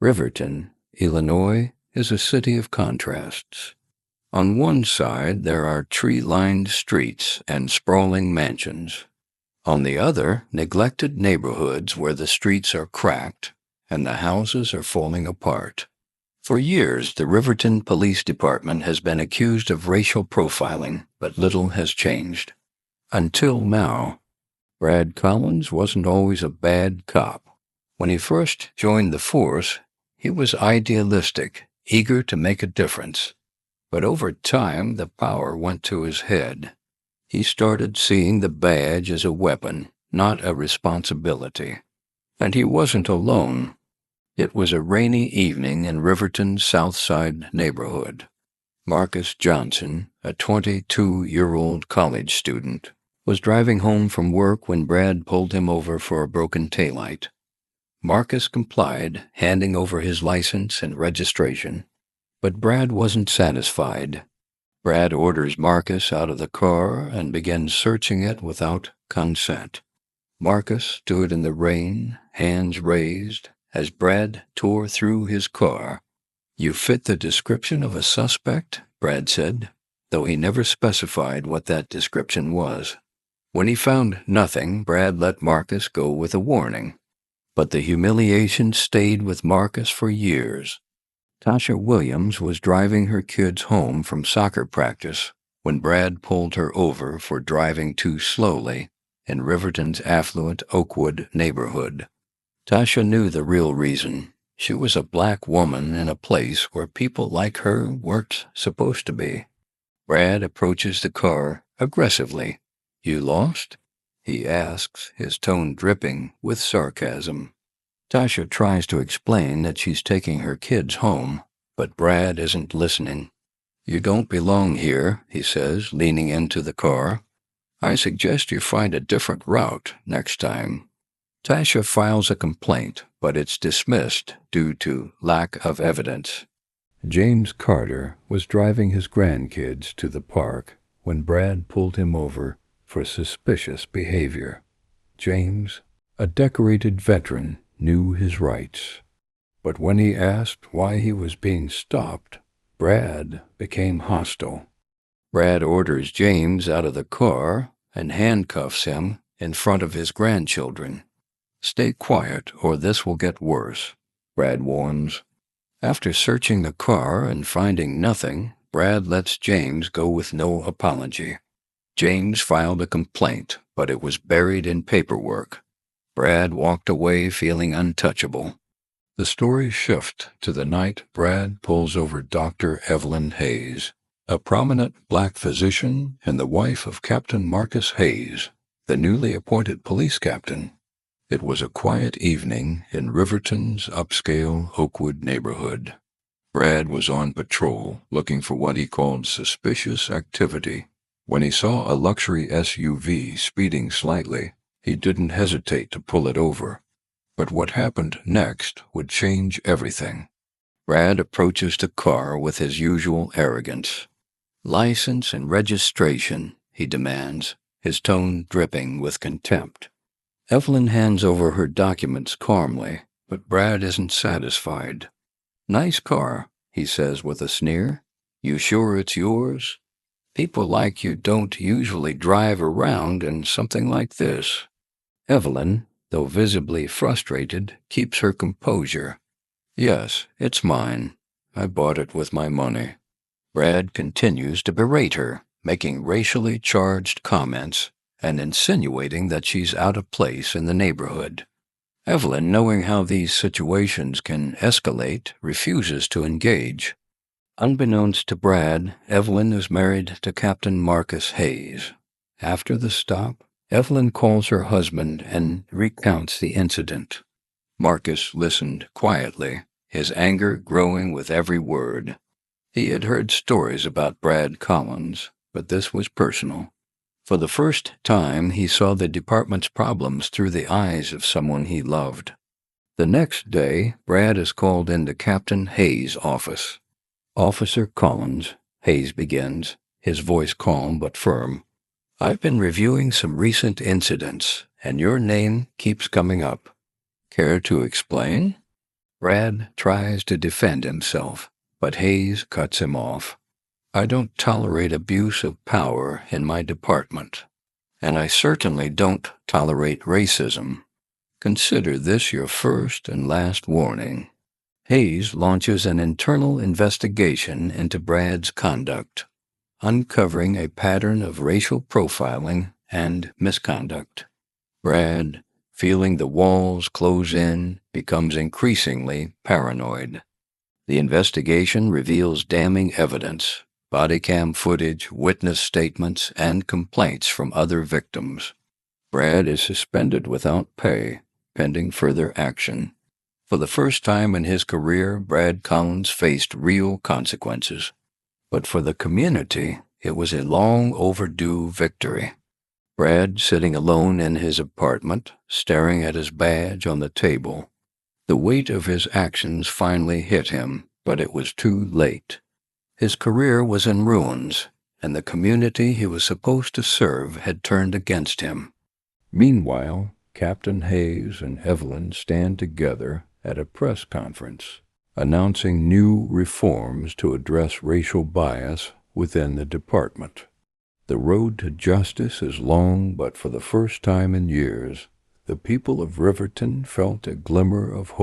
Riverton, Illinois, is a city of contrasts. On one side, there are tree-lined streets and sprawling mansions. On the other, neglected neighborhoods where the streets are cracked and the houses are falling apart. For years, the Riverton Police Department has been accused of racial profiling, but little has changed. Until now. Brad Collins wasn't always a bad cop. When he first joined the force, he was idealistic, eager to make a difference. But over time, the power went to his head. He started seeing the badge as a weapon, not a responsibility. And he wasn't alone. It was a rainy evening in Riverton's South Side neighborhood. Marcus Johnson, a 22-year-old college student, was driving home from work when Brad pulled him over for a broken taillight. Marcus complied, handing over his license and registration. But Brad wasn't satisfied. Brad orders Marcus out of the car and begins searching it without consent. Marcus stood in the rain, hands raised, as Brad tore through his car. "You fit the description of a suspect," Brad said, though he never specified what that description was. When he found nothing, Brad let Marcus go with a warning. But the humiliation stayed with Marcus for years. Tasha Williams was driving her kids home from soccer practice when Brad pulled her over for driving too slowly in Riverton's affluent Oakwood neighborhood. Tasha knew the real reason. She was a black woman in a place where people like her weren't supposed to be. Brad approaches the car aggressively. "You lost?" he asks, his tone dripping with sarcasm. Tasha tries to explain that she's taking her kids home, but Brad isn't listening. "You don't belong here," he says, leaning into the car. "I suggest you find a different route next time." Tasha files a complaint, but it's dismissed due to lack of evidence. James Carter was driving his grandkids to the park when Brad pulled him over for suspicious behavior. James, a decorated veteran, knew his rights. But when he asked why he was being stopped, Brad became hostile. Brad orders James out of the car and handcuffs him in front of his grandchildren. "Stay quiet or this will get worse," Brad warns. After searching the car and finding nothing, Brad lets James go with no apology. James filed a complaint, but it was buried in paperwork. Brad walked away feeling untouchable. The story shifts to the night Brad pulls over Dr. Evelyn Hayes, a prominent black physician and the wife of Captain Marcus Hayes, the newly appointed police captain. It was a quiet evening in Riverton's upscale Oakwood neighborhood. Brad was on patrol looking for what he called suspicious activity. When he saw a luxury SUV speeding slightly, he didn't hesitate to pull it over. But what happened next would change everything. Brad approaches the car with his usual arrogance. "License and registration," he demands, his tone dripping with contempt. Evelyn hands over her documents calmly, but Brad isn't satisfied. "Nice car," he says with a sneer. "You sure it's yours? People like you don't usually drive around in something like this." Evelyn, though visibly frustrated, keeps her composure. "Yes, it's mine. I bought it with my money." Brad continues to berate her, making racially charged comments and insinuating that she's out of place in the neighborhood. Evelyn, knowing how these situations can escalate, refuses to engage. Unbeknownst to Brad, Evelyn is married to Captain Marcus Hayes. After the stop, Evelyn calls her husband and recounts the incident. Marcus listened quietly, his anger growing with every word. He had heard stories about Brad Collins, but this was personal. For the first time, he saw the department's problems through the eyes of someone he loved. The next day, Brad is called into Captain Hayes' office. "Officer Collins," Hayes begins, his voice calm but firm. "I've been reviewing some recent incidents, and your name keeps coming up. Care to explain?" Brad tries to defend himself, but Hayes cuts him off. I don't tolerate abuse of power in my department, and I certainly don't tolerate racism. Consider this your first and last warning. Hayes launches an internal investigation into Brad's conduct, uncovering a pattern of racial profiling and misconduct. Brad, feeling the walls close in, becomes increasingly paranoid. The investigation reveals damning evidence, body cam footage, witness statements, and complaints from other victims. Brad is suspended without pay, pending further action. For the first time in his career, Brad Collins faced real consequences. But for the community, it was a long overdue victory. Brad, sitting alone in his apartment, staring at his badge on the table. The weight of his actions finally hit him, but it was too late. His career was in ruins, and the community he was supposed to serve had turned against him. Meanwhile, Captain Hayes and Evelyn stand together at a press conference, announcing new reforms to address racial bias within the department. The road to justice is long, but for the first time in years, the people of Riverton felt a glimmer of hope.